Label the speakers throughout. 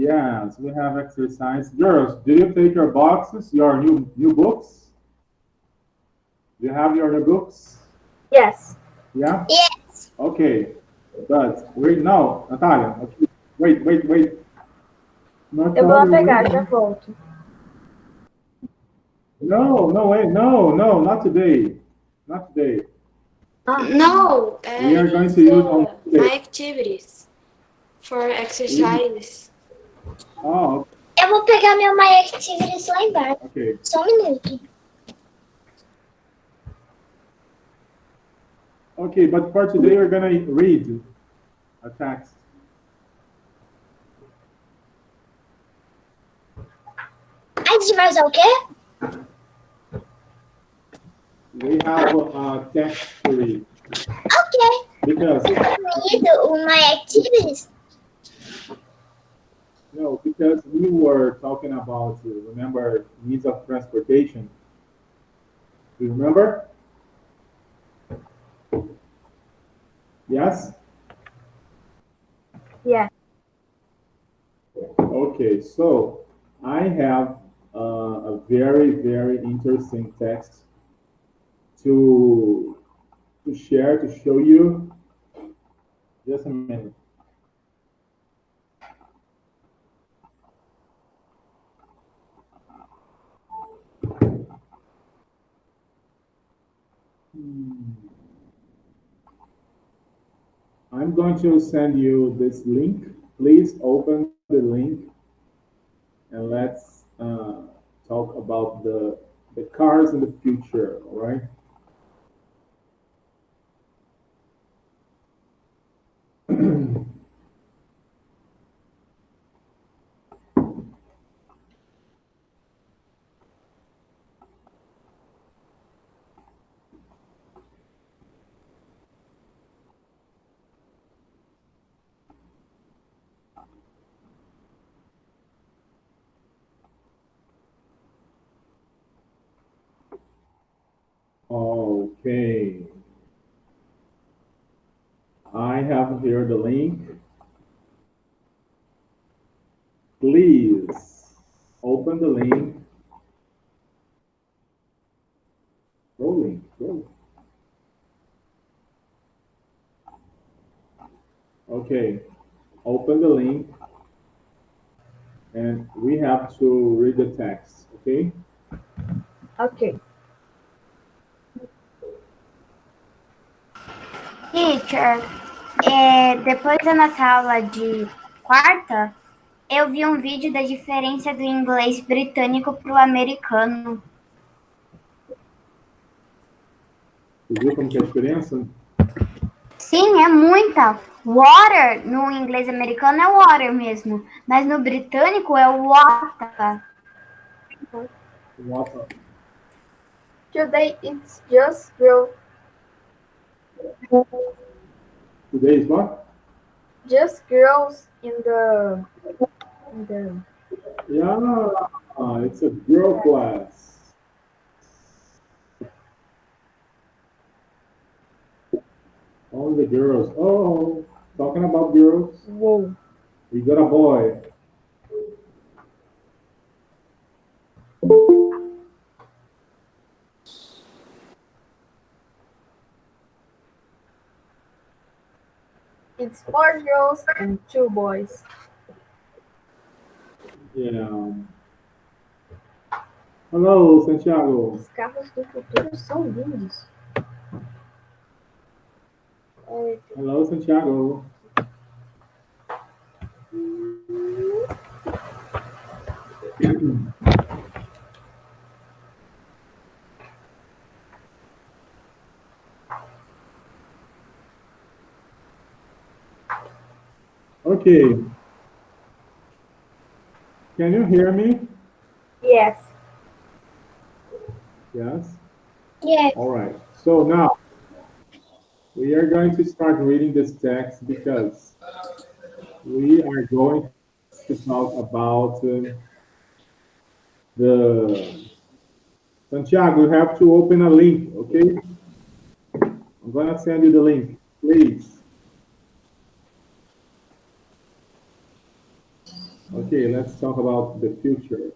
Speaker 1: Yes, we have exercise. Girls, do you take your boxes, your new books? Do you have your new books?
Speaker 2: Yes.
Speaker 1: Yeah?
Speaker 3: Yes.
Speaker 1: Okay. But wait, no, Natalia. Okay. Wait.
Speaker 2: Eu vou lá
Speaker 1: Natalia,
Speaker 2: pegar, já
Speaker 1: wait.
Speaker 2: volto.
Speaker 1: No, no, wait, no, not today. Not today.
Speaker 2: Ah,
Speaker 4: No,
Speaker 1: We are going
Speaker 4: it's
Speaker 1: to use on
Speaker 4: my
Speaker 1: Monday.
Speaker 4: activities for
Speaker 1: We,
Speaker 4: exercises.
Speaker 1: oh,
Speaker 3: Eu vou pegar meu My Activities lá embaixo.
Speaker 1: okay.
Speaker 3: Só um minuto.
Speaker 1: Okay, but for today, we're gonna read a text.
Speaker 3: A gente vai usar o quê?
Speaker 1: We have a text to read
Speaker 3: Ok.
Speaker 1: because
Speaker 3: Read o My Activities.
Speaker 1: no, because we were talking about remember needs of transportation. Do you remember? Yes.
Speaker 2: yeah.
Speaker 1: Okay, so I have a very interesting text to share to show you. Just a minute. I'm going to send you this link. Please open the link and let's talk about the cars in the future. All right. Okay. I have here the link. Please open the link. Go link. Go. Okay. Open the link and we have to read the text. Okay.
Speaker 2: Ok.
Speaker 5: Teacher, depois da nossa aula de quarta, eu vi um vídeo da diferença do inglês britânico para o americano.
Speaker 1: Você viu como que é a diferença?
Speaker 5: Sim, é muita. Water no inglês americano é water mesmo, mas no britânico é water.
Speaker 1: What?
Speaker 2: Today it's just girls.
Speaker 1: Today is what?
Speaker 2: Just girls in the
Speaker 1: Yeah, it's a girl class. Only the girls. Oh, talking about girls.
Speaker 2: Whoa.
Speaker 1: We got a boy.
Speaker 2: It's 4 girls and 2 boys.
Speaker 1: Yeah. Hello, Santiago.
Speaker 2: Os carros do futuro são lindos.
Speaker 1: Hello, Santiago. Okay. Can you hear me?
Speaker 2: Yes.
Speaker 1: Yes.
Speaker 3: Yes.
Speaker 1: All right. So now we are going to start reading this text because we are going to talk about the Santiago. You have to open a link, okay? I'm gonna send you the link, please. Okay, let's talk about the future.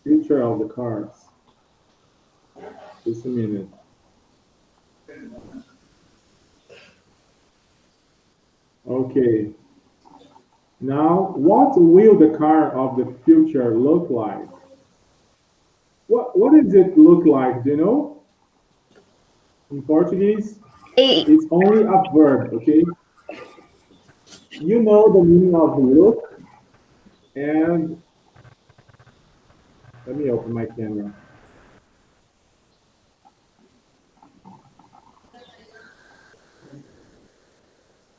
Speaker 1: Future of the cars. Just a minute. Okay. Now, what will the car of the future look like? What does it look like? Do you know? In Portuguese,
Speaker 5: E
Speaker 1: it's only a verb, okay? You know the meaning of look, and let me open my camera.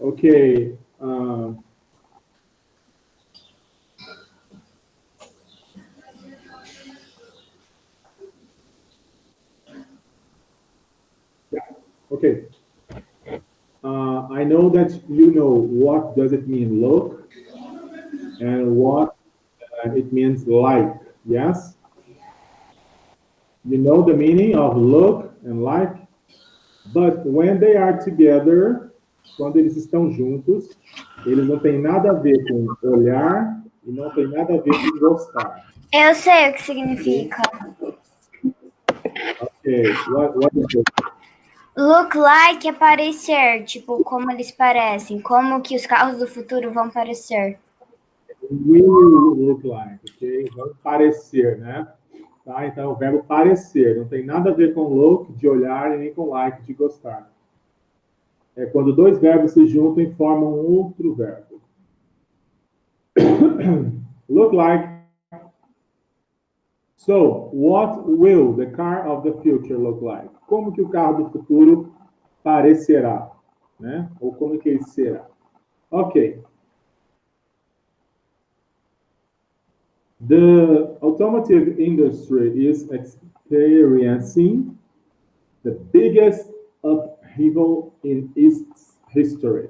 Speaker 1: Okay. Yeah. Okay. I know that you know what does it mean look and what it means like. Yes. You know the meaning of look and like, but when they are together, quando eles estão juntos, eles não têm nada a ver com olhar e não tem nada a ver com gostar.
Speaker 5: eu sei o que
Speaker 1: Okay?
Speaker 5: significa.
Speaker 1: Okay. What is it?
Speaker 5: Look like é parecer, tipo, como eles parecem, como que os carros do futuro vão parecer.
Speaker 1: Will look like, ok? Vão parecer, né? Tá? Então, o verbo parecer não tem nada a ver com look, de olhar, e nem com like, de gostar. É quando dois verbos se juntam e formam um outro verbo. Look like. So, what will the car of the future look like? Como que o carro do futuro parecerá, né? Ou como que ele será? Ok. The automotive industry is experiencing the biggest upheaval in its history.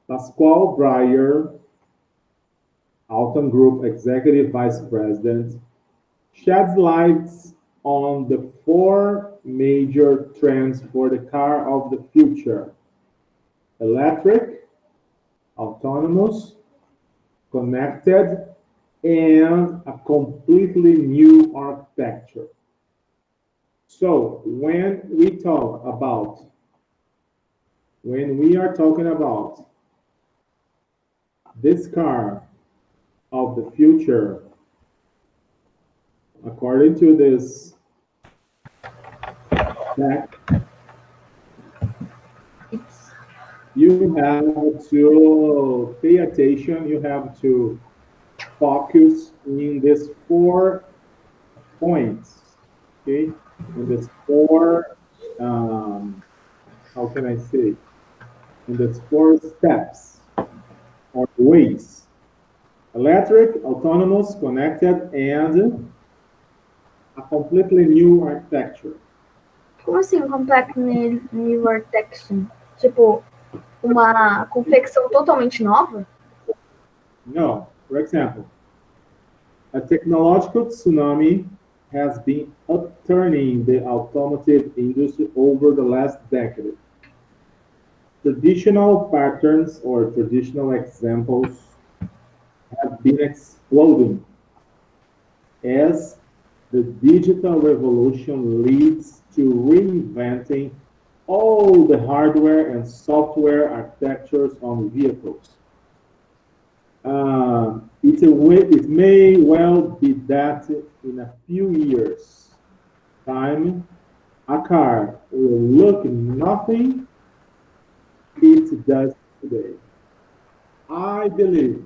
Speaker 1: Pasquale Breyer, Alton Group Executive Vice President, sheds lights on the four major trends for the car of the future: electric, autonomous, connected, and a completely new architecture. So when we are talking about this car of the future, according to this fact, you have to pay attention, you have to focus in these 4 points, okay? In these four, how can I say? In these 4 steps or ways: electric, autonomous, connected, and a completely new architecture.
Speaker 2: Como assim, Compact New Architecture? Tipo, uma confecção totalmente nova?
Speaker 1: No, for example, a technological tsunami has been upturning the automotive industry over the last decade. Traditional patterns or traditional examples have been exploding as the digital revolution leads to reinventing all the hardware and software architectures on vehicles. It may well be that in a few years' time, a car will look nothing it does today. I believe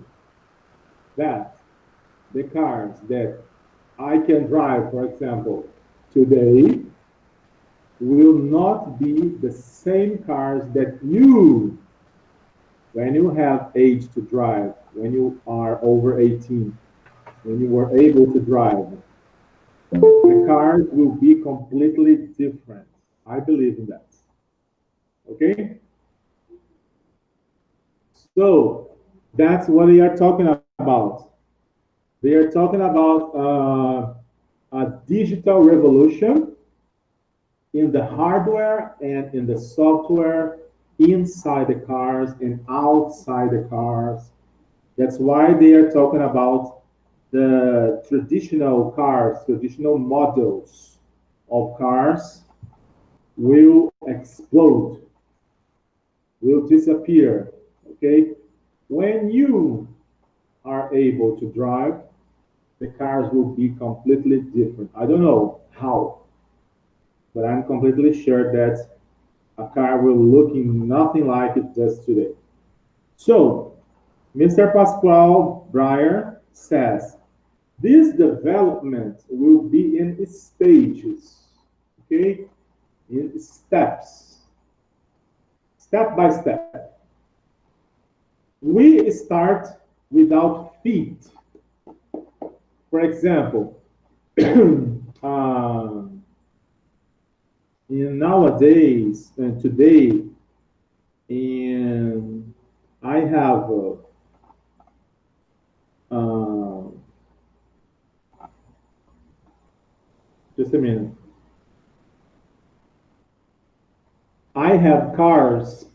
Speaker 1: that the cars that I can drive, for example, today will not be the same cars that you, when you have age to drive, when you are over 18, when you were able to drive, the cars will be completely different. I believe in that. Okay? So that's what they are talking about. They are talking about a digital revolution in the hardware and in the software inside the cars and outside the cars That's why they are talking about the traditional cars, traditional models of cars will explode, will disappear, okay? When you are able to drive, the cars will be completely different. I don't know how, but I'm completely sure that a car will look nothing like it does today. So, Mr. Pascual Breyer says, this development will be in stages, okay? In steps, step by step. We start without feet. For example, um, in nowadays and today, in I have uh, just a minute. I have cars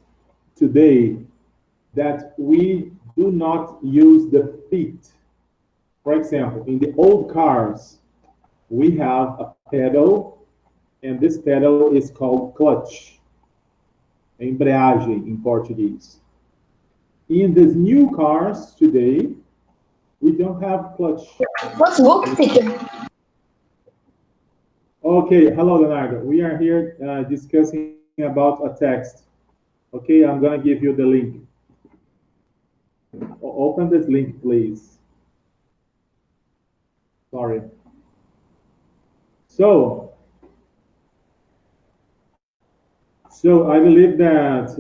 Speaker 1: today that we do not use the feet. For example, in the old cars, we have a pedal, and this pedal is called clutch, embreagem in Portuguese. In these new cars today, we don't have clutch.
Speaker 3: What's book, Peter?
Speaker 1: Okay, hello, Leonardo. We are here discussing about a text. Okay, I'm gonna give you the link. Open this link, please. Sorry. So, I believe that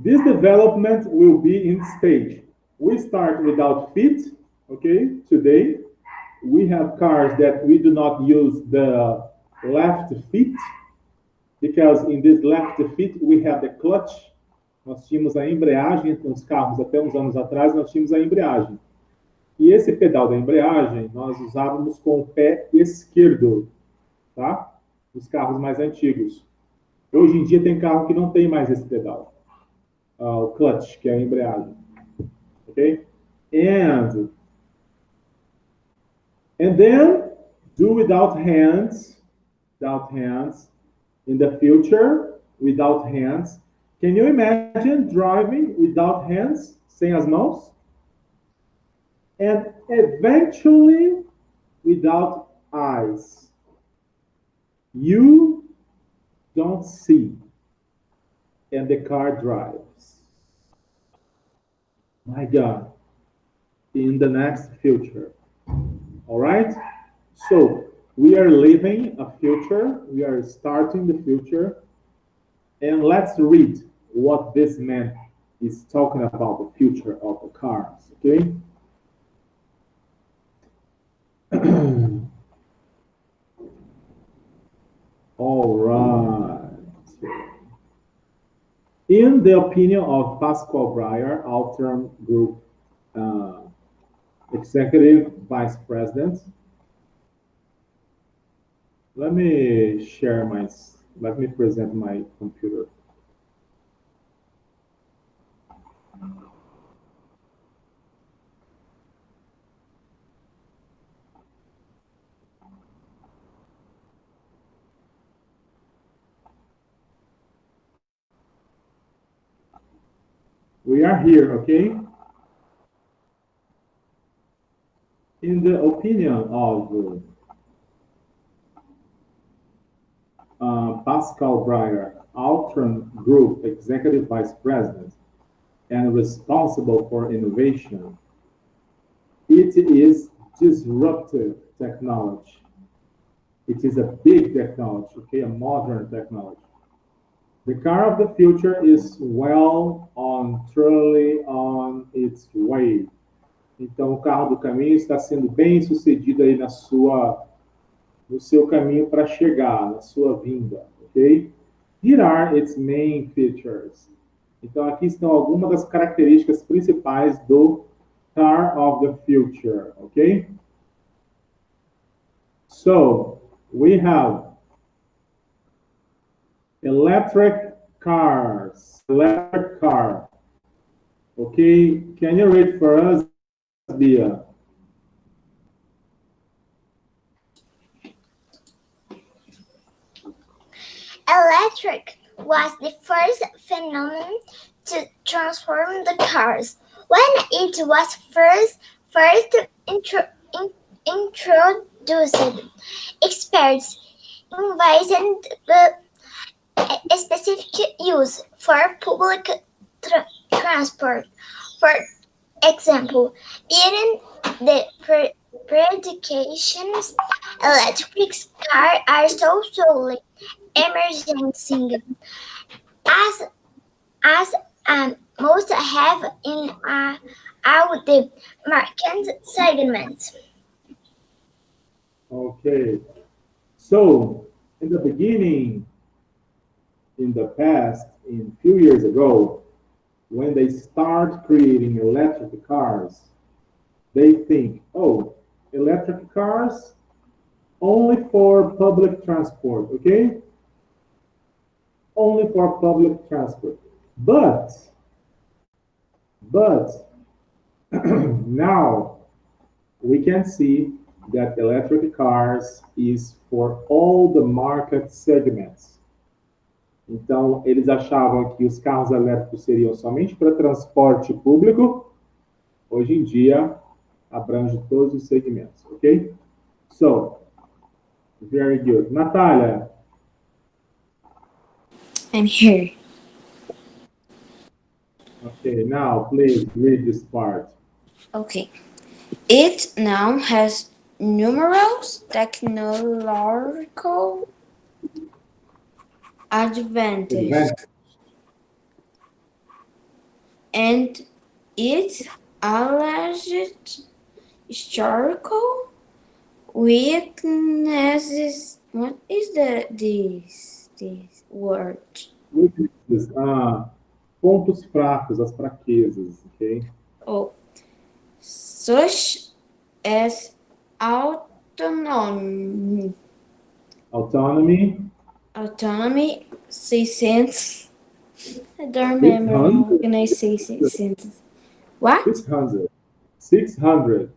Speaker 1: this development will be in stage. We start without feet, okay? Today, we have cars that we do not use the left feet, because in this left feet we have the clutch. Nós tínhamos a embreagem nos carros até uns anos atrás, nós tínhamos a embreagem. E esse pedal da embreagem nós usávamos com o pé esquerdo, tá? Nos carros mais antigos. Hoje em dia tem carro que não tem mais esse pedal, o clutch, que é a embreagem, ok? And then do without hands, in the future, without hands. Can you imagine driving without hands, sem as mãos? And eventually without eyes. You don't see, and the car drives. My God, in the next future. All right? So, we are living a future, we are starting the future, and let's read what this man is talking about the future of the cars, okay? All right. In the opinion of Pascual Breyer, Altern Group Executive Vice President, let me present my computer. We are here, okay? In the opinion of Pascal Breyer, Altron Group Executive Vice President and responsible for innovation, it is disruptive technology. It is a big technology, okay, a modern technology. The car of the future is truly on its way. Então, o carro do caminho está sendo bem sucedido aí no seu caminho para chegar, na sua vinda, ok? Here are its main features. Então, aqui estão algumas das características principais do car of the future, ok? So, we have Electric cars. Electric car. Okay, can you read for us, Bia?
Speaker 3: Electric was the first phenomenon to transform the cars. When it was introduced, experts envisioned the specific use for public transport. For example, during the predictions, electric cars are solely emerging as as most have in out the market segment.
Speaker 1: Okay, so in the beginning, in the past, in few years ago, when they start creating electric cars, they think, oh, electric cars only for public transport, okay? Only for public transport. But now we can see that electric cars is for all the market segments. Então, eles achavam que os carros elétricos seriam somente para transporte público. Hoje em dia, abrange todos os segmentos, ok? So, very good. Natália.
Speaker 4: I'm here.
Speaker 1: Okay, now please read this part.
Speaker 4: Okay. It now has numerous technological advantages, and its alleged historical weaknesses. What is this word?
Speaker 1: Weaknesses, pontos fracos, as fraquezas, ok?
Speaker 4: Oh, such as autonomy. Autonomy 600. I don't remember how can I say 600. What?
Speaker 1: 600. 600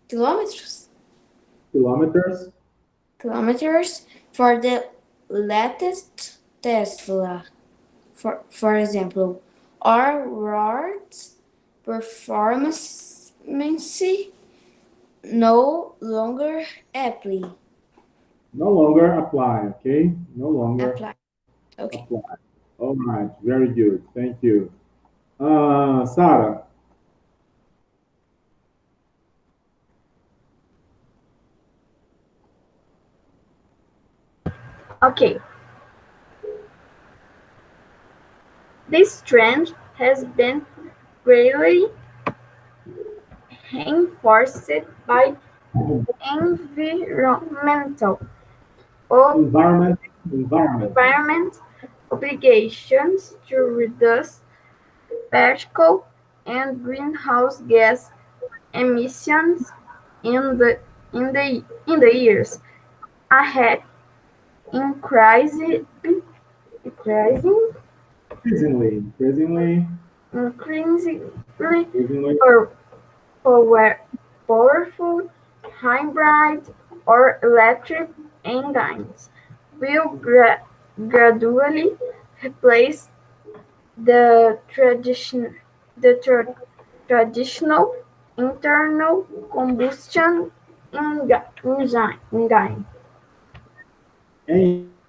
Speaker 4: kilometers.
Speaker 1: Kilometers
Speaker 4: For the latest Tesla, for example, or words performance no longer apply.
Speaker 1: no longer apply, okay? No longer
Speaker 4: Apply. Okay.
Speaker 1: apply. All right, very good. Thank you. Sarah.
Speaker 2: Okay. This trend has been greatly reinforced by environmental environment obligations to reduce particle and greenhouse gas emissions in the years ahead, increasingly for powerful hybrid or electric engines will gradually replace the traditional internal combustion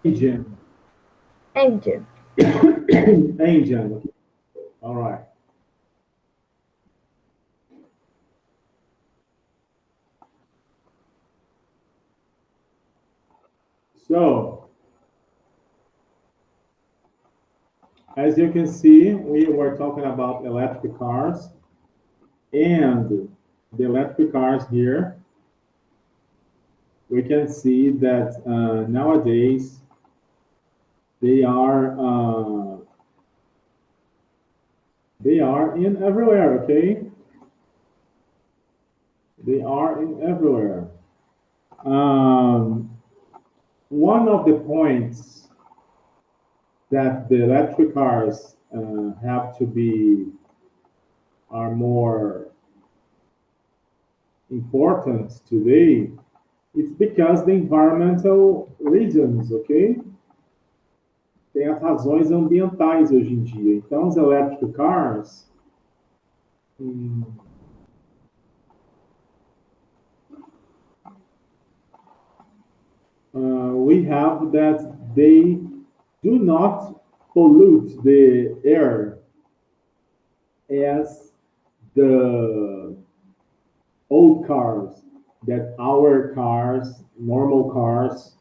Speaker 2: engine. Engine.
Speaker 1: Engine. All right. So, as you can see, we were talking about electric cars, and the electric cars here, we can see that nowadays they are in everywhere, okay? They are in everywhere. One of the points that the electric cars have to be are more important today, it's because the environmental reasons, ok? Tem as razões ambientais hoje em dia. Então, os electric cars, hum, we have that they do not pollute the air as the old cars that our cars, normal cars,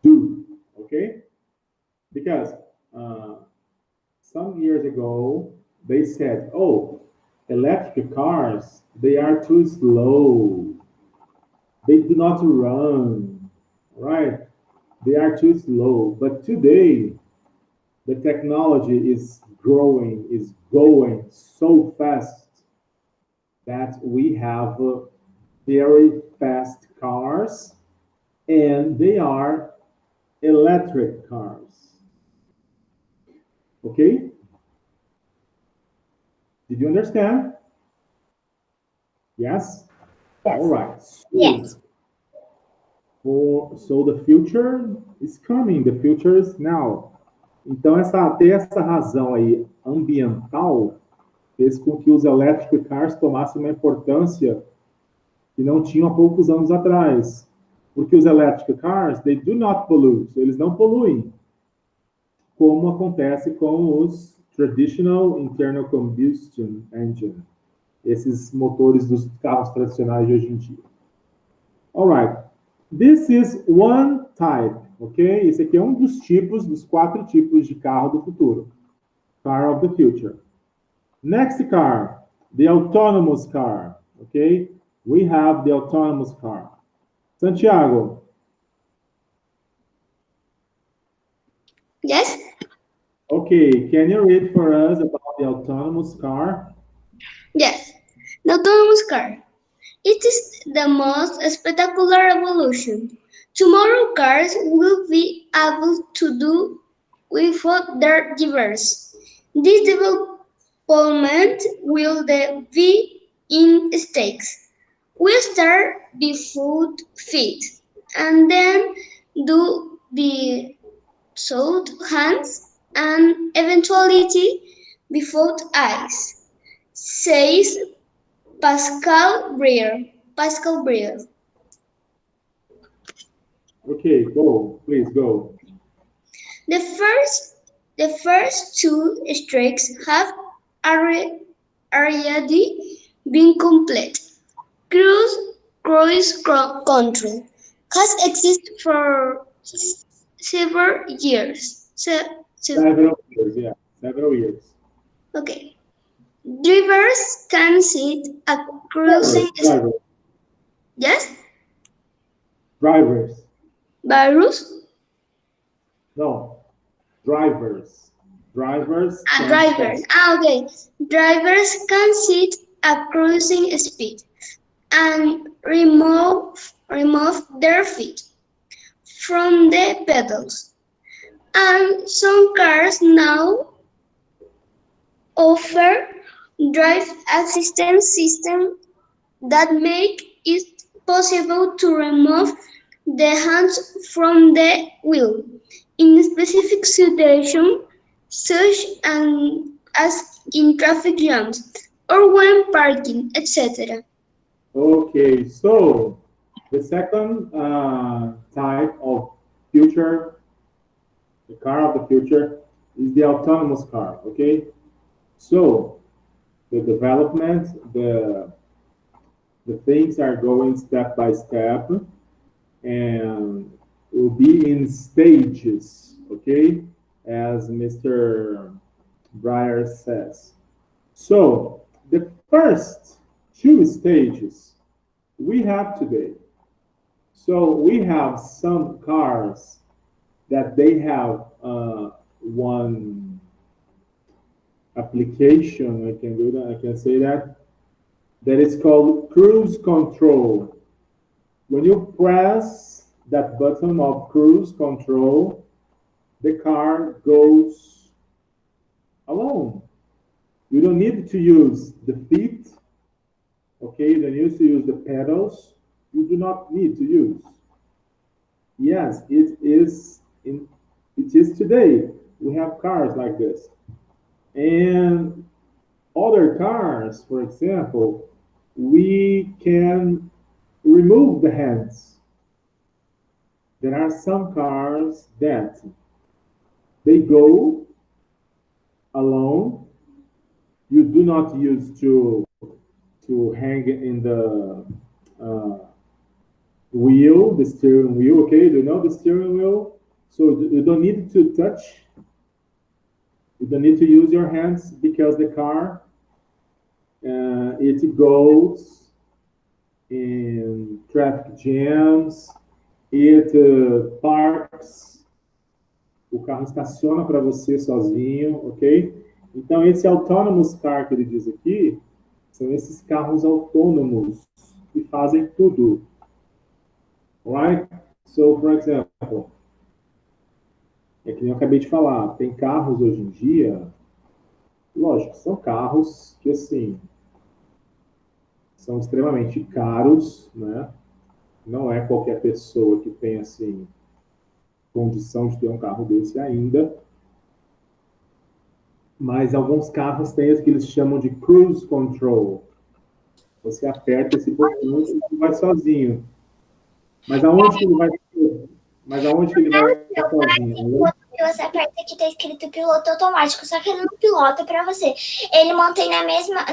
Speaker 1: do. Okay? Because some years ago they said, "Oh, electric cars they are too slow. They do not run, right? They are too slow." But today the technology is growing, is going so fast that we have very fast cars and they are electric cars. Okay? Did you understand? Yes? All right.
Speaker 3: Yes.
Speaker 1: So the future is coming, the future is now. Então, ter essa razão aí ambiental fez com que os electric cars tomassem uma importância que não tinham há poucos anos atrás. Porque os electric cars, they do not pollute, eles não poluem, como acontece com os traditional internal combustion engine, esses motores dos carros tradicionais de hoje em dia. Alright, this is one type, ok? Esse aqui é um dos tipos, dos 4 tipos de carro do futuro. Car of the future. Next car, the autonomous car, okay? We have the autonomous car. Santiago.
Speaker 3: Yes.
Speaker 1: Okay, can you read for us about the autonomous car?
Speaker 3: Yes. The autonomous car. It is the most spectacular evolution. Tomorrow cars will be able to do without their drivers. This development will be in stakes. We start before feet and then do the sold hands and eventuality before eyes, says Pascal Breer. Pascal Breer.
Speaker 1: Okay, go, please go.
Speaker 3: The first 2 streaks have already been complete. Cruise control has existed for several years.
Speaker 1: Several years, yeah, several years.
Speaker 3: Okay. Drivers can sit at cruising.
Speaker 1: Drivers.
Speaker 3: Yes?
Speaker 1: Drivers.
Speaker 3: Virus?
Speaker 1: No, drivers. Drivers.
Speaker 3: Drivers. Okay. Drivers can sit at cruising speed and remove their feet from the pedals. And some cars now offer drive assistance systems that make it possible to remove the hands from the wheel in specific situations such as in traffic jams or when parking, etc.
Speaker 1: Okay, so the second type of future, the car of the future, is the autonomous car, okay? So the development, the things are going step by step and will be in stages, okay? As Mr. Breyer says. So the first 2 stages we have today. So we have some cars that they have one application, I can do that, I can say that is called cruise control. When you press that button of cruise control, the car goes alone. You don't need to use the feet, okay? You don't need to use the pedals. You do not need to use. Yes, it is today. We have cars like this. And other cars, for example, we can remove the hands. There are some cars that they go alone. You do not use to hang in the wheel, the steering wheel. Okay, you know the steering wheel, so you don't need to touch. You don't need to use your hands because the car it goes in traffic jams. It parks. O carro estaciona para você sozinho, ok? Então, esse autonomous car que ele diz aqui, são esses carros autônomos que fazem tudo. Right? So, for example, é que eu acabei de falar, tem carros hoje em dia, lógico, são carros que, assim, são extremamente caros, né? Não é qualquer pessoa que tem, assim, condição de ter um carro desse ainda. Mas alguns carros têm o que eles chamam de cruise control. Você aperta esse botão e vai sozinho. Mas aonde que ele vai? Mas aonde que ele vai sozinho?
Speaker 3: Quando você aperta aqui, tá escrito piloto automático, só que ele não pilota para você. Ele mantém na mesma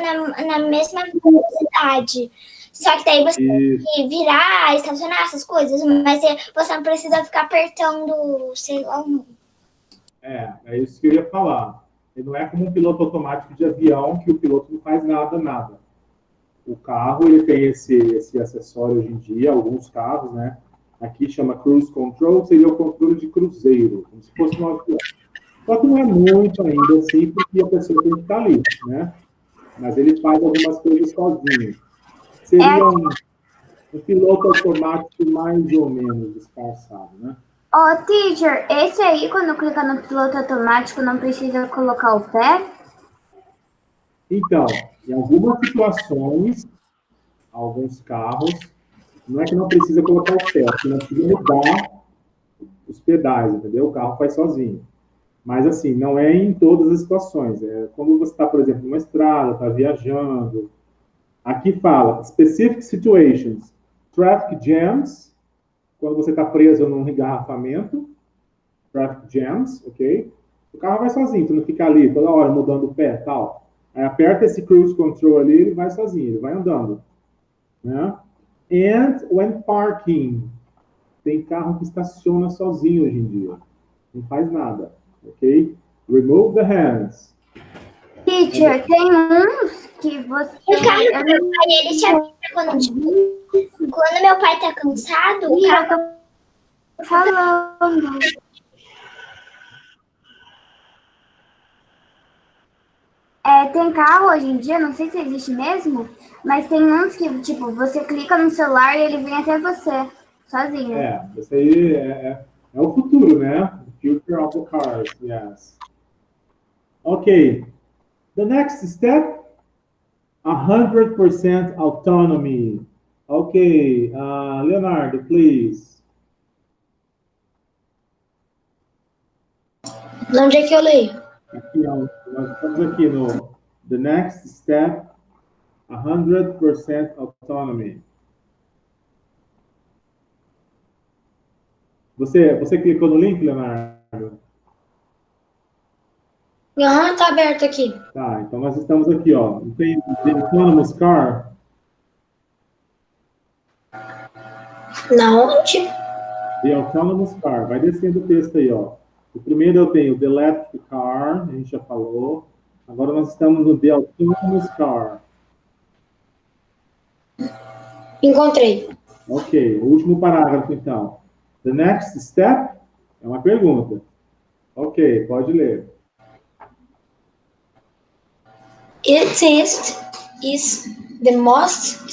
Speaker 3: velocidade. Só que daí você tem que virar, estacionar essas coisas, mas você não precisa ficar apertando, sei lá.
Speaker 1: É isso que eu ia falar. Ele não é como um piloto automático de avião, que o piloto não faz nada. O carro, ele tem esse acessório hoje em dia, alguns carros, né? Aqui chama cruise control, seria o controle de cruzeiro, como se fosse um avião. Só que não é muito ainda assim, porque a pessoa tem que estar ali, né? Mas ele faz algumas coisas sozinho. Seria um piloto automático mais ou menos disfarçado, né?
Speaker 5: Teacher, esse aí, quando clica no piloto automático, não precisa colocar o pé?
Speaker 1: Então, em algumas situações, alguns carros, não é que não precisa colocar o pé, é que não precisa mudar os pedais, entendeu? O carro faz sozinho. Mas, assim, não é em todas as situações. É quando você está, por exemplo, numa estrada, está viajando. Aqui fala, specific situations, traffic jams, quando você está preso num engarrafamento, traffic jams, ok? O carro vai sozinho, tu não fica ali toda hora mudando o pé e tal. Aí aperta esse cruise control ali, ele vai sozinho, ele vai andando. Né? And when parking, tem carro que estaciona sozinho hoje em dia. Não faz nada, ok? Remove the hands.
Speaker 5: Teacher, tem uns que você...
Speaker 3: O carro do meu pai, ele se avisa quando meu pai tá cansado, o carro...
Speaker 5: Eu tô falando. Tem carro hoje em dia, não sei se existe mesmo, mas tem uns que, tipo, você clica no celular e ele vem até você, sozinho.
Speaker 1: Isso aí é o futuro, né? The future of the cars, yes. Okay, the next step, 100% autonomy. Okay, Leonardo, please.
Speaker 6: Onde é que eu leio?
Speaker 1: Aqui, nós estamos aqui no the next step, 100% autonomy. Você clicou no link, Leonardo?
Speaker 6: Aham, tá aberto aqui.
Speaker 1: Tá, então nós estamos aqui, ó. Tem the autonomous car.
Speaker 6: Na onde?
Speaker 1: The autonomous car. Vai descendo o texto aí, ó. O primeiro eu tenho the electric car, a gente já falou. Agora nós estamos no the autonomous car.
Speaker 6: Encontrei.
Speaker 1: Ok, o último parágrafo, então. The next step é uma pergunta. Ok, pode ler.
Speaker 6: It is the most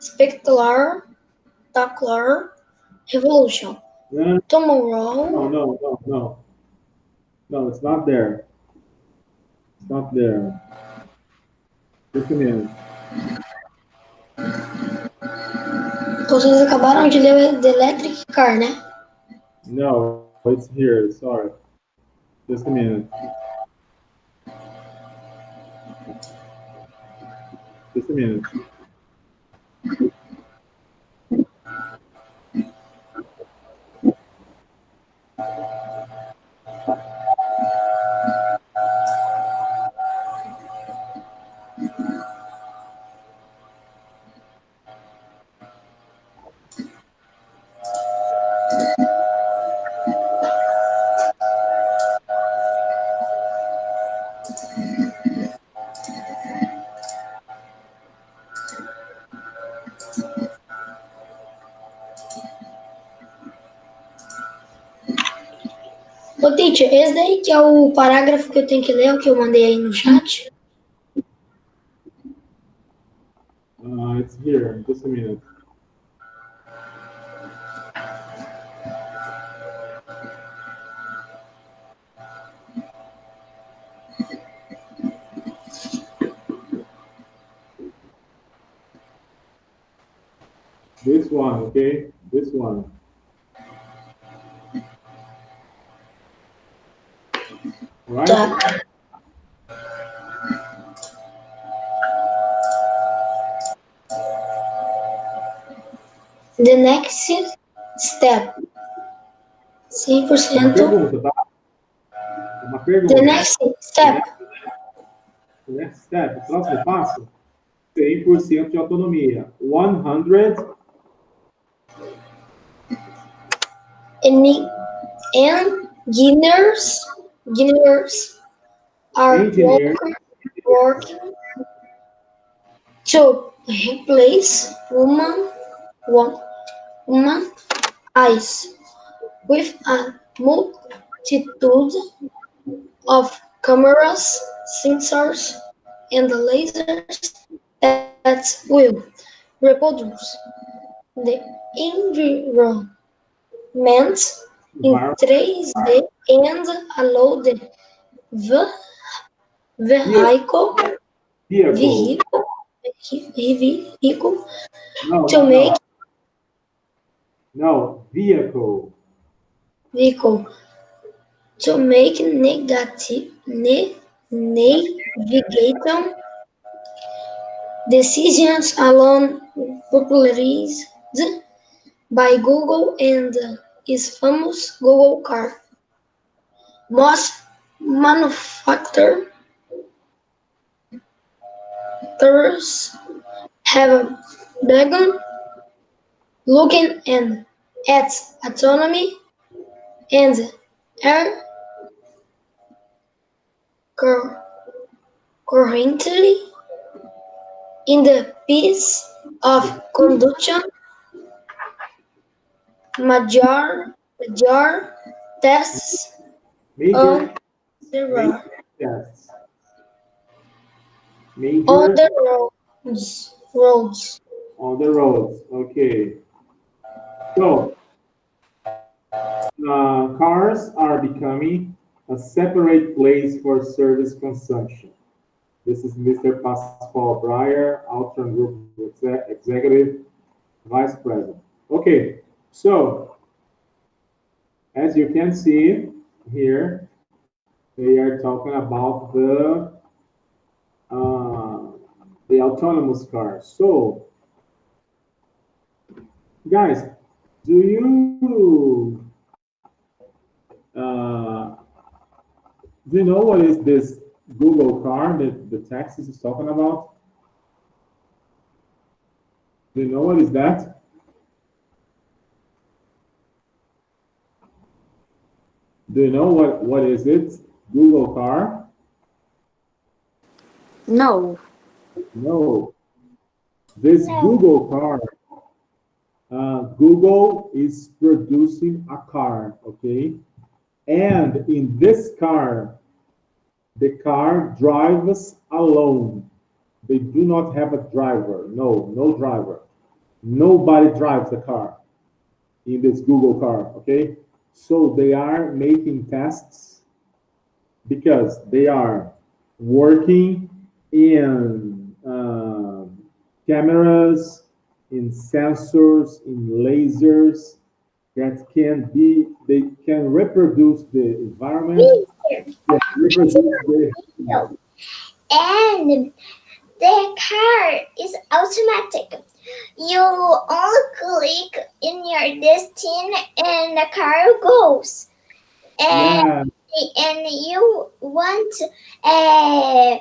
Speaker 6: spectacular Revolution.
Speaker 1: No,
Speaker 6: Tomorrow.
Speaker 1: No, it's not there. It's not there. Just a minute.
Speaker 6: Vocês acabaram de ler The Electric Car, né?
Speaker 1: No, it's here. Sorry. Just a minute. Just a minute.
Speaker 6: Ô, teacher, esse daí que é o parágrafo que eu tenho que ler, o que eu mandei aí no chat?
Speaker 1: It's here. Just a minute. This one, okay? This one. Right?
Speaker 6: Tá. The next step.
Speaker 1: Uma
Speaker 6: 100%.
Speaker 1: pergunta, tá? Uma pergunta.
Speaker 6: The next step.
Speaker 1: The next step. O próximo passo. 100% de autonomia. 100.
Speaker 6: Engineers are
Speaker 1: Engineers.
Speaker 6: working to replace human eyes with a multitude of cameras, sensors, and lasers that will reproduce the environment in 3D and allow the vehicle to make navigation decisions along popularized by Google and its famous Google car. Most manufacturers have begun looking at autonomy and are currently in the piece of conduction major tests on the road.
Speaker 1: Yes.
Speaker 6: On the roads.
Speaker 1: On the roads. Okay. So, cars are becoming a separate place for service consumption. This is Mr. Pascal Breyer, Altron Group Executive Vice President. Okay, so as you can see here, they are talking about the autonomous car. So, guys, do you know what is this Google car that the text is talking about? Do you know what is that? Do you know what is it? Google car?
Speaker 4: No.
Speaker 1: No. This Google car, Google is producing a car, okay? And in this car, the car drives alone. They do not have a driver. No driver. Nobody drives the car. in this Google car, okay? So they are making tests because they are working in cameras, in sensors, in lasers that they can reproduce the environment, can reproduce the.
Speaker 3: And the car is automatic. You only click in your destiny and the car goes. And,
Speaker 1: Yeah,
Speaker 3: and you want to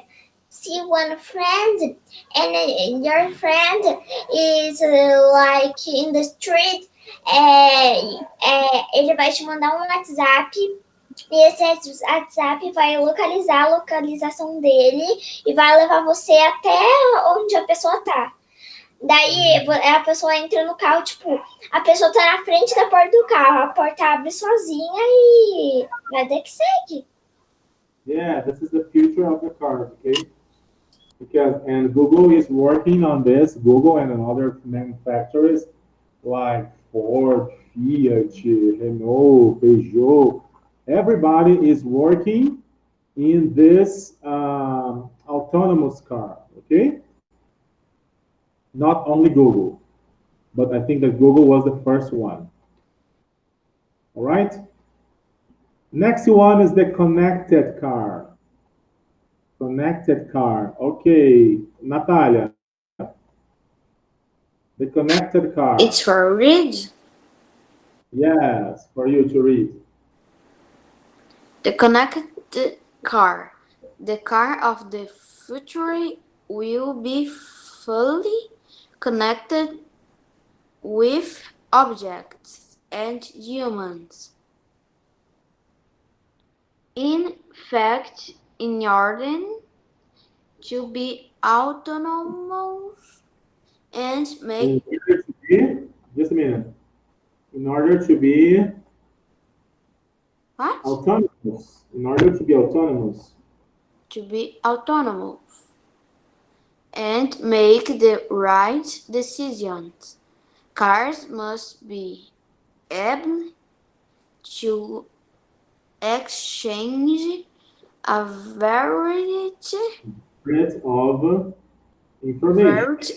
Speaker 3: see one friend and your friend is like in the street, ele vai te mandar um WhatsApp e esse WhatsApp vai localizar a localização dele e vai levar você até onde a pessoa tá. Daí a pessoa entra no carro, tipo, a pessoa tá na frente da porta do carro, a porta abre sozinha e vai ter que segue.
Speaker 1: yeah, this is the future of the cars, okay? Because and Google is working on this. Google and other manufacturers like Ford, Fiat, Renault, Peugeot, everybody is working in this autonomous car, okay? Not only Google, but I think that Google was the first one. All right? Next one is the connected car. Connected car. Okay, Natalia. The connected car.
Speaker 4: It's for read.
Speaker 1: Yes, for you to read.
Speaker 4: The connected car. The car of the future will be fully connected with objects and humans. In fact, in order to be autonomous and make
Speaker 1: Just a minute. In order to be
Speaker 4: what?
Speaker 1: autonomous. In order to be autonomous.
Speaker 4: To be autonomous and make the right decisions. Cars must be able to exchange a variety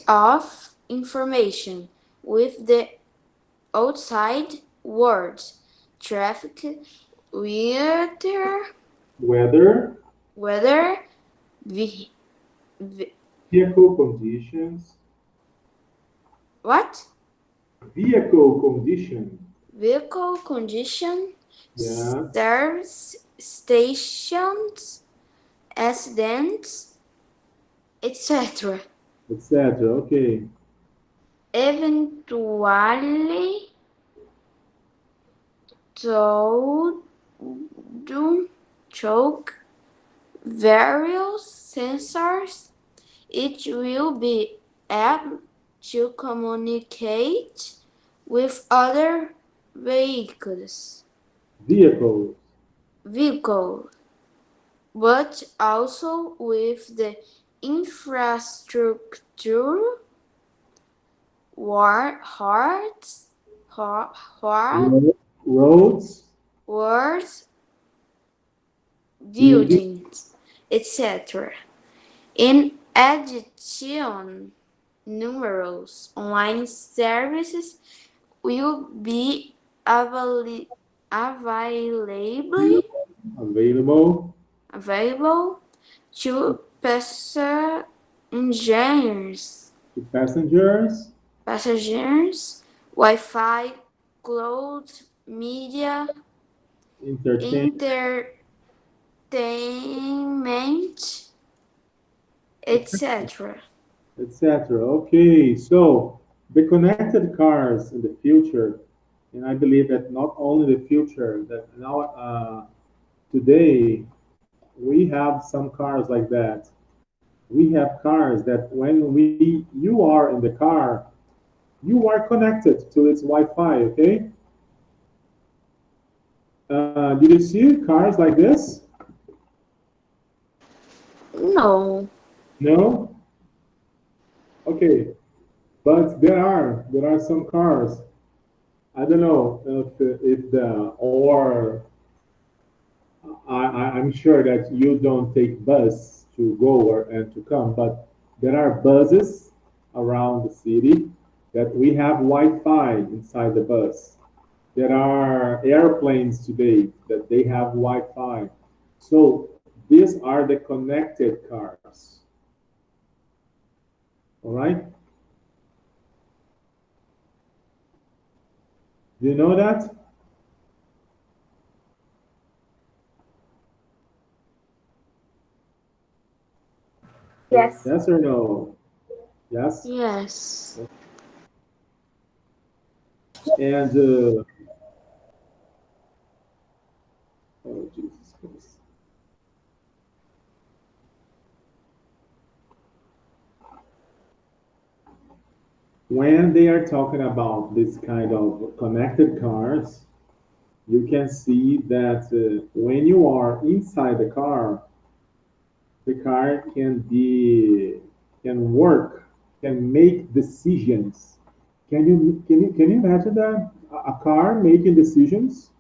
Speaker 4: of information with the outside world, traffic, weather,
Speaker 1: vehicle conditions.
Speaker 4: What?
Speaker 1: Vehicle condition.
Speaker 4: Vehicle condition,
Speaker 1: Yeah.
Speaker 4: service stations, accidents, etc.
Speaker 1: Etc. Okay.
Speaker 4: Eventually, to choke various sensors, it will be able to communicate with other vehicles, but also with the infrastructure,
Speaker 1: roads,
Speaker 4: buildings, etc. In addition, numerous online services will be available to passengers, Wi-Fi, cloud, media, entertainment, etc.
Speaker 1: Etc. Okay, so the connected cars in the future, and I believe that not only the future, that now today we have some cars like that. We have cars that when you are in the car, you are connected to its Wi-Fi. Okay. Did you see cars like this?
Speaker 4: No.
Speaker 1: No. Okay, but there are some cars. I don't know if the or I'm sure that you don't take bus to go and to come, but there are buses around the city that we have Wi-Fi inside the bus. There are airplanes today that they have Wi-Fi. So these are the connected cars. All right? Do you know that?
Speaker 2: Yes.
Speaker 1: Yes or no? Yes?
Speaker 7: Yes.
Speaker 1: And, oh, Jesus Christ. When they are talking about this kind of connected cars, you can see that when you are inside the car can work, can make decisions. Can you imagine that a car making decisions?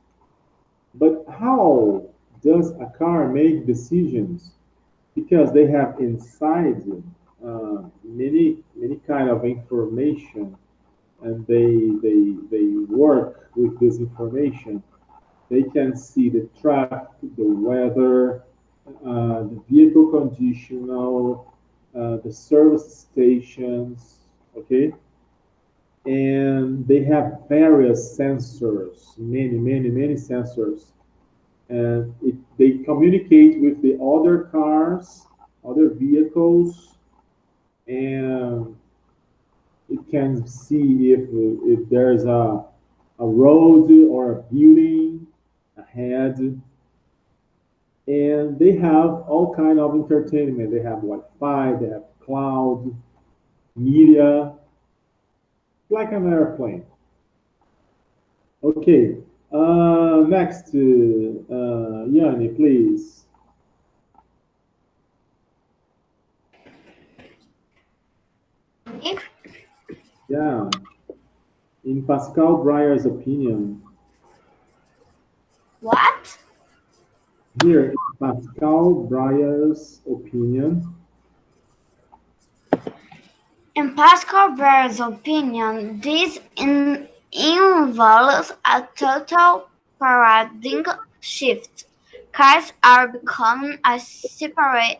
Speaker 1: But how does a car make decisions? Because they have inside many kind of information, and they work with this information. They can see the traffic, the weather, the vehicle conditional, the service stations, okay? And they have various sensors, many sensors. And they communicate with the other cars, other vehicles, and it can see if there's a road or a building ahead, and they have all kind of entertainment. They have Wi-Fi, they have cloud, media, like an airplane. Okay, next, Yanni, please. Yeah, in Pascal Breyer's opinion,
Speaker 5: What?
Speaker 1: here, in Pascal Breyer's opinion,
Speaker 5: In Pascal Brer's opinion, this involves a total paradigm shift. Cars are becoming a separate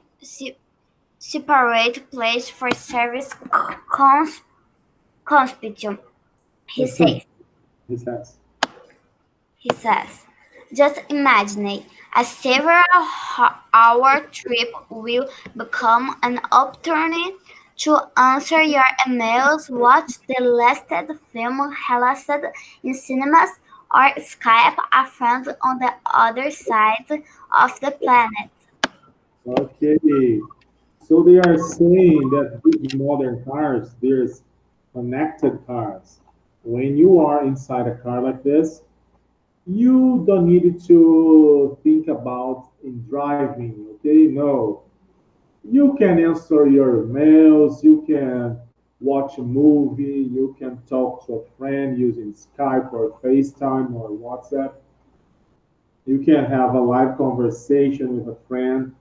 Speaker 5: place for service consumption. He says.
Speaker 1: he says.
Speaker 5: He says. Just imagine a several-hour trip will become an opportunity to answer your emails, watch the latest film released in cinemas, or Skype a friend on the other side of the planet.
Speaker 1: Okay, so they are saying that these modern cars, there's connected cars. When you are inside a car like this, you don't need to think about in driving, okay? No, you can answer your mails, you can watch a movie, you can talk to a friend using Skype or FaceTime or WhatsApp. You can have a live conversation with a friend,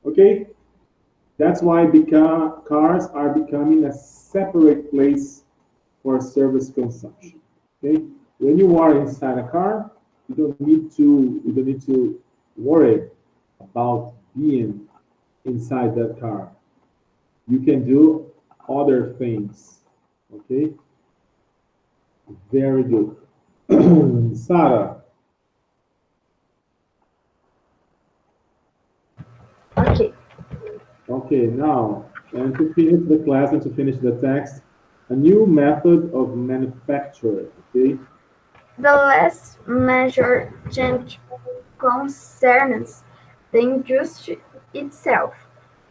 Speaker 1: okay? That's why cars are becoming a separate place for service consumption. Okay, when you are inside a car, you don't need to worry about being inside that car. You can do other things. Okay, very good. Sarah.
Speaker 2: Okay.
Speaker 1: Okay, now, and to finish the class and to finish the text, a new method of manufacture, okay?
Speaker 2: The last major change concerns the industry itself.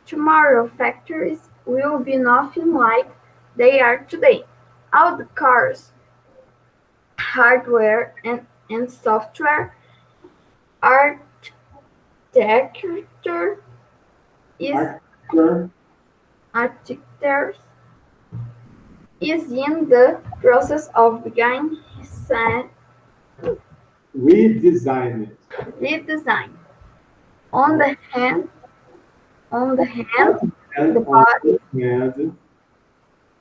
Speaker 2: Tomorrow, factories will be nothing like they are today. All the cars, hardware, and software architecture is
Speaker 1: Architecture,
Speaker 2: architecture is in the process of being
Speaker 1: Redesign it.
Speaker 2: redesign. On the hand,
Speaker 1: And
Speaker 2: the
Speaker 1: on
Speaker 2: body,
Speaker 1: one hand,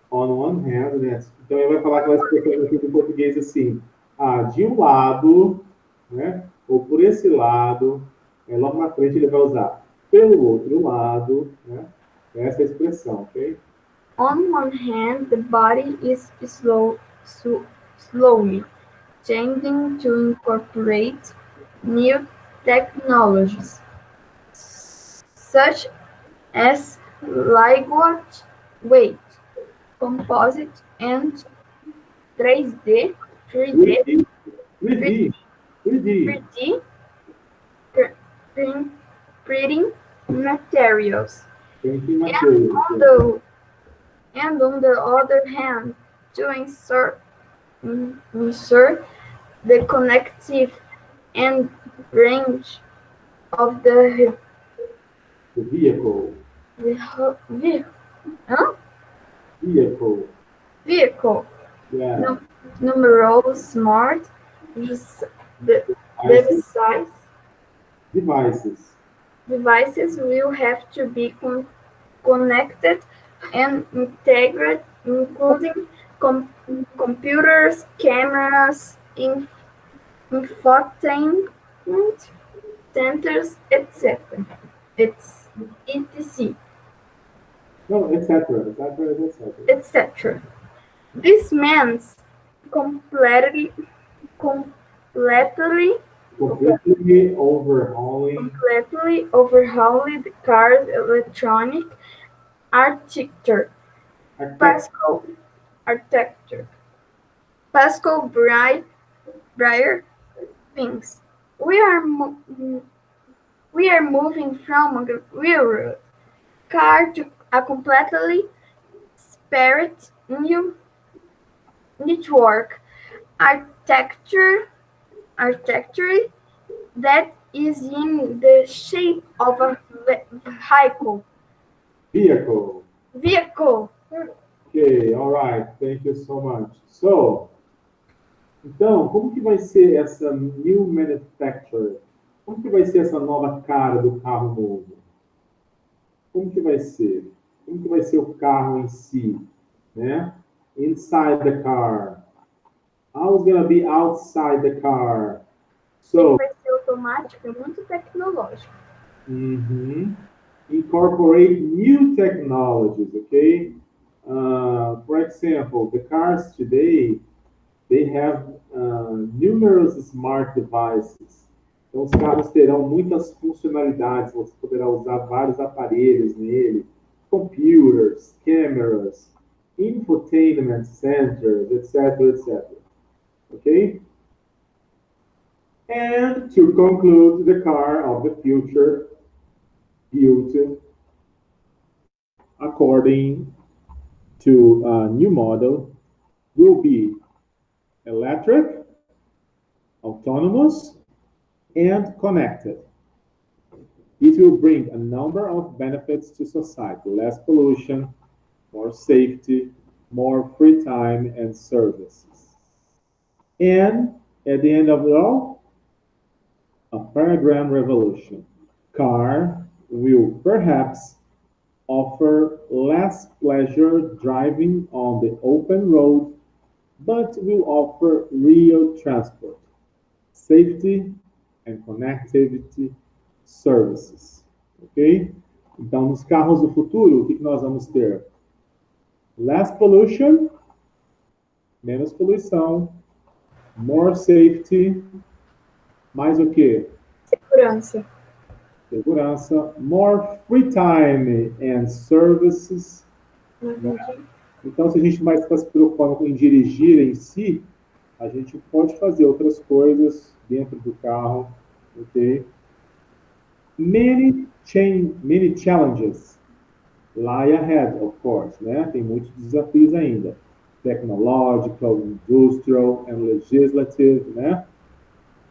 Speaker 1: on one hand, né? Então ele vai falar aquela expressão aqui em português assim, de um lado, né? Ou por esse lado, logo na frente ele vai usar pelo outro lado, né? Essa é a expressão, ok?
Speaker 2: on one hand, the body is slowly changing to incorporate new technologies, such as lightweight, composite, and 3D, 3D,
Speaker 1: 3D, 3D.
Speaker 2: 3D printing materials.
Speaker 1: Printing
Speaker 2: And
Speaker 1: materials.
Speaker 2: on the other hand, to insert the connective and range of the
Speaker 1: Vehicle.
Speaker 2: vehicle.
Speaker 1: Yeah.
Speaker 2: Numero smart devices will have to be connected and integrated, including computers, cameras, infotainment centers, etc. It's etc.
Speaker 1: No, etc.
Speaker 2: etc. This means completely
Speaker 1: overhauling
Speaker 2: the car's electronic architecture. Pascal Breyer thinks we are moving from a railroad car to a completely separate new network architecture that is in the shape of a vehicle.
Speaker 1: Okay, all right. Thank you so much. So, então, como que vai ser essa new manufacturer? Como que vai ser essa nova cara do carro novo? Como que vai ser? Como que vai ser o carro em si, né? Inside the car. How's gonna be outside the car? So,
Speaker 2: vai ser automático e muito tecnológico.
Speaker 1: Incorporate new technologies, okay? For example, the cars today, they have numerous smart devices. Então, os carros terão muitas funcionalidades, você poderá usar vários aparelhos nele, computers, cameras, infotainment centers, etc., etc. Okay? And to conclude, the car of the future, built according to a new model, will be electric, autonomous, and connected. It will bring a number of benefits to society: less pollution, more safety, more free time and services. And at the end of it all, a paradigm revolution. Car will perhaps offer less pleasure driving on the open road, but will offer real transport, safety, and connectivity services. Ok? Então, nos carros do futuro, o que nós vamos ter? Less pollution, menos poluição, more safety, mais o quê? Segurança, more free time and services. Então, se a gente mais está se preocupando em dirigir em si, a gente pode fazer outras coisas dentro do carro, ok? Many challenges lie ahead, of course, né? Tem muitos desafios ainda. Technological, industrial and legislative, né?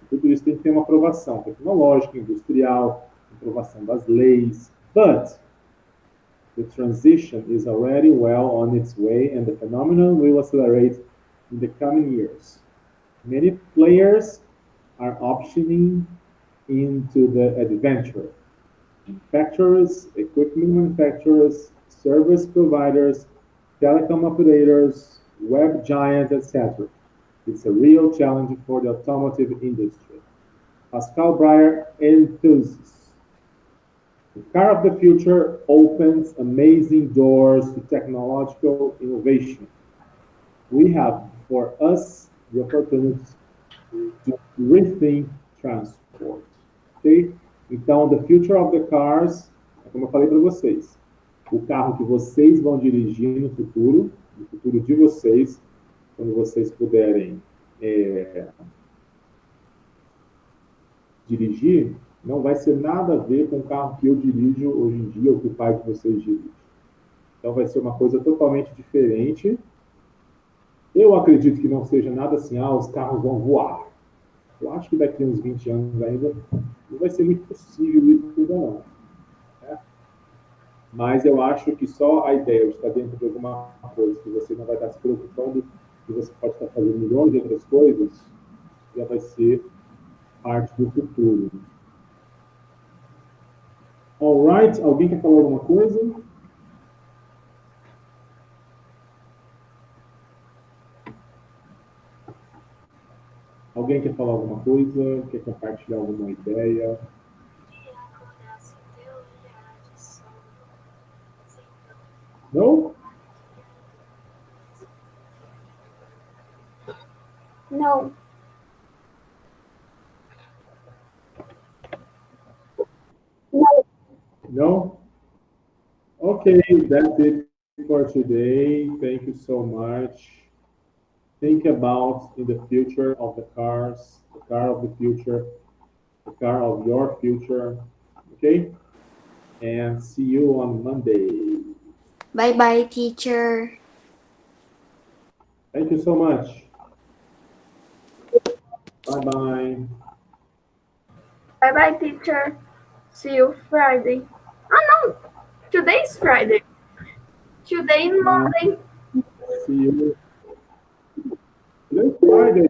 Speaker 1: Tudo isso tem que ter uma aprovação tecnológica, industrial, aprovação das leis. But the transition is already well on its way and the phenomenon will accelerate in the coming years. Many players are optioning into the adventure. Manufacturers, equipment manufacturers, service providers, telecom operators, web giants, etc. It's a real challenge for the automotive industry. Pascal Breyer enthusiast. The car of the future opens amazing doors to technological innovation. We have for us the opportunity to rethink transport. Ok? Então, the future of the cars, é como eu falei para vocês, o carro que vocês vão dirigir no futuro de vocês, quando vocês puderem dirigir, não vai ser nada a ver com o carro que eu dirijo hoje em dia, ou que o pai de vocês dirige. Então vai ser uma coisa totalmente diferente. Eu acredito que não seja nada assim, os carros vão voar. Eu acho que daqui a uns 20 anos ainda não vai ser muito possível isso tudo não. Né? Mas eu acho que só a ideia de estar dentro de alguma coisa que você não vai estar se preocupando, que você pode estar fazendo milhões de outras coisas, já vai ser parte do futuro. Alright, alguém quer falar alguma coisa? Alguém quer falar alguma coisa? Quer compartilhar alguma ideia? Não?
Speaker 2: No.
Speaker 1: No? Okay, that's it for today. Thank you so much. Think about in the future of the cars, the car of the future, the car of your future. Okay? And see you on Monday.
Speaker 4: Bye-bye, teacher.
Speaker 1: Thank you so much. Bye-bye.
Speaker 2: Bye-bye, teacher. See you Friday. Oh, no. Today's Friday. Today is Monday.
Speaker 1: See you. Today's Friday.